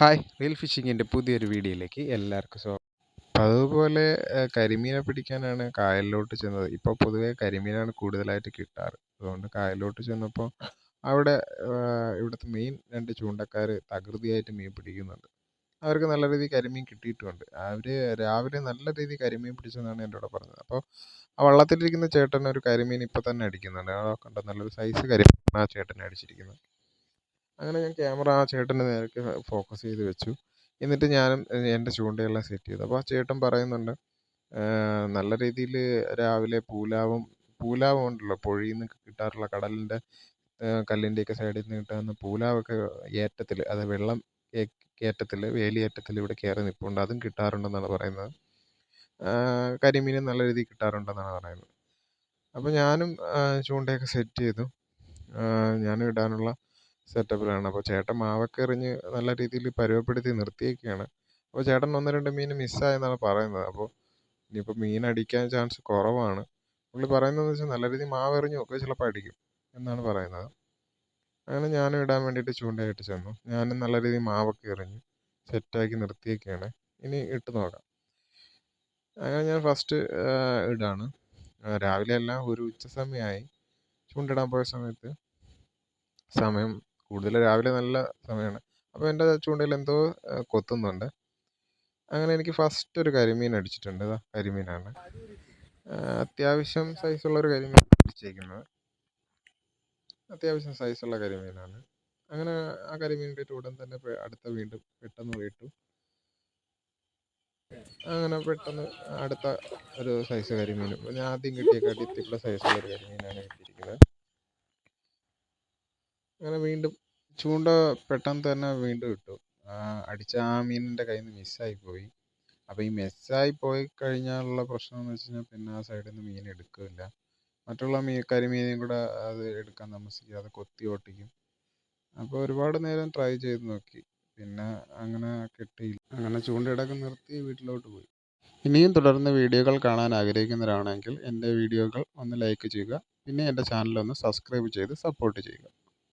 Hi! Reel ഫിഷിങ്ങിൻ്റെ പുതിയൊരു വീഡിയോയിലേക്ക് എല്ലാവർക്കും സ്വാഗതം. അതുപോലെ കരിമീനെ പിടിക്കാനാണ് കായലിലോട്ട് ചെന്നത്. ഇപ്പോൾ പൊതുവേ കരിമീനാണ് കൂടുതലായിട്ട് കിട്ടാറ്. അതുകൊണ്ട് കായലിലോട്ട് ചെന്നപ്പോൾ അവിടെ ഇവിടുത്തെ മെയിൻ 2 ചൂണ്ടക്കാർ തകൃതിയായിട്ട് മീൻ പിടിക്കുന്നുണ്ട്. അവർക്ക് നല്ല രീതിയിൽ കരിമീൻ കിട്ടിയിട്ടുമുണ്ട്. അവർ രാവിലെ നല്ല രീതിയിൽ കരിമീൻ പിടിച്ചെന്നാണ് എന്നോട് പറഞ്ഞത്. അപ്പോൾ ആ വള്ളത്തിലിരിക്കുന്ന ചേട്ടൻ ഒരു കരിമീൻ ഇപ്പോൾ തന്നെ അടിക്കുന്നുണ്ട്. കണ്ടോ, നല്ലൊരു സൈസ് കരിമീനാണ് ആ ചേട്ടൻ അടിച്ചിരിക്കുന്നത്. അങ്ങനെ ഞാൻ ക്യാമറ ആ ചേട്ടൻ്റെ നേർക്ക് ഫോക്കസ് ചെയ്ത് വെച്ചു. എന്നിട്ട് ഞാനും എൻ്റെ ചൂണ്ടയെല്ലാം സെറ്റ് ചെയ്തു. അപ്പോൾ ആ ചേട്ടൻ പറയുന്നുണ്ട്, നല്ല രീതിയിൽ രാവിലെ പൂലാവും ഉണ്ടല്ലോ, പുഴയിൽ നിന്ന് കിട്ടാറുള്ള കടലിൻ്റെ കല്ലിൻ്റെയൊക്കെ സൈഡിൽ നിന്ന് കിട്ടാവുന്ന പൂലാവൊക്കെ ഏറ്റത്തിൽ, അത് വെള്ളം കയറ്റത്തിൽ, വേലിയേറ്റത്തിൽ ഇവിടെ കയറി നിൽപ്പുണ്ട്. അതും കിട്ടാറുണ്ടെന്നാണ് പറയുന്നത്. കരിമീനും നല്ല രീതിയിൽ കിട്ടാറുണ്ടെന്നാണ് പറയുന്നത്. അപ്പോൾ ഞാനും ചൂണ്ടയൊക്കെ സെറ്റ് ചെയ്തു. ഞാനും ഇടാനുള്ള സെറ്റപ്പിലാണ്. അപ്പോൾ ചേട്ടൻ മാവൊക്കെ എറിഞ്ഞ് നല്ല രീതിയിൽ പരുവപ്പെടുത്തി നിർത്തിയൊക്കെയാണ്. അപ്പോൾ ചേട്ടൻ 1, 2 മീൻ മിസ്സായെന്നാണ് പറയുന്നത്. അപ്പോൾ ഇനിയിപ്പോൾ മീൻ അടിക്കാൻ ചാൻസ് കുറവാണ്. പുള്ളി പറയുന്നതെന്ന് വെച്ചാൽ നല്ല രീതിയിൽ മാവെറിഞ്ഞ് നോക്കുക, ചിലപ്പോൾ അടിക്കും എന്നാണ് പറയുന്നത്. അങ്ങനെ ഞാനും ഇടാൻ വേണ്ടിയിട്ട് ചൂണ്ടയായിട്ട് ചെന്നു. ഞാനും നല്ല രീതിയിൽ മാവൊക്കെ എറിഞ്ഞ് സെറ്റാക്കി നിർത്തിയൊക്കെയാണ്. ഇനി ഇട്ട് നോക്കാം. അങ്ങനെ ഞാൻ ഫസ്റ്റ് ഇടാണ്. രാവിലെ എല്ലാം ഒരു ഉച്ച സമയമായി. ചൂണ്ടിടാൻ പോയ സമയം കൂടുതൽ രാവിലെ നല്ല സമയമാണ്. അപ്പോൾ എൻ്റെ ചൂണ്ടയിൽ എന്തോ കൊത്തുന്നുണ്ട്. അങ്ങനെ എനിക്ക് ഫസ്റ്റ് ഒരു കരിമീൻ അടിച്ചിട്ടുണ്ട്. ഇതാ കരിമീനാണ്. അത്യാവശ്യം സൈസുള്ളൊരു കരിമീൻ അടിച്ചേക്കുന്നത്. അത്യാവശ്യം സൈസുള്ള കരിമീനാണ്. അങ്ങനെ ആ കരിമീൻ ഇട്ടിട്ട് ഉടൻ തന്നെ അടുത്ത വീണ്ടും പെട്ടെന്ന് പോയിട്ടു. അങ്ങനെ പെട്ടെന്ന് അടുത്ത ഒരു സൈസ് കരിമീനും, ഞാൻ ആദ്യം കിട്ടിയേക്കാട്ടി ഇത്തിരി സൈസുള്ള ഒരു കരിമീനാണ് കിട്ടിയിരിക്കുന്നത്. അങ്ങനെ വീണ്ടും ചൂണ്ട പെട്ടെന്ന് തന്നെ വീണ്ടും ഇട്ടു. അടിച്ച ആ മീനിൻ്റെ കയ്യിൽ നിന്ന് മിസ്സായി പോയി. അപ്പോൾ ഈ മിസ്സായി പോയി കഴിഞ്ഞാലുള്ള പ്രശ്നം എന്ന് വെച്ച് കഴിഞ്ഞാൽ പിന്നെ ആ സൈഡിൽ നിന്ന് മീൻ എടുക്കില്ല. മറ്റുള്ള കരിമീനും കൂടെ അത് എടുക്കാൻ താമസിക്കും, അത് കൊത്തി ഓട്ടിക്കും. അപ്പോൾ ഒരുപാട് നേരം ട്രൈ ചെയ്ത് നോക്കി, പിന്നെ അങ്ങനെ കിട്ടിയില്ല. അങ്ങനെ ചൂണ്ടയിടൊക്കെ നിർത്തി വീട്ടിലോട്ട് പോയി. ഇനിയും തുടർന്ന് വീഡിയോകൾ കാണാൻ ആഗ്രഹിക്കുന്നവരാണെങ്കിൽ എൻ്റെ വീഡിയോകൾ ഒന്ന് ലൈക്ക് ചെയ്യുക. പിന്നെ എൻ്റെ ചാനലൊന്ന് സബ്സ്ക്രൈബ് ചെയ്ത് സപ്പോർട്ട് ചെയ്യുക.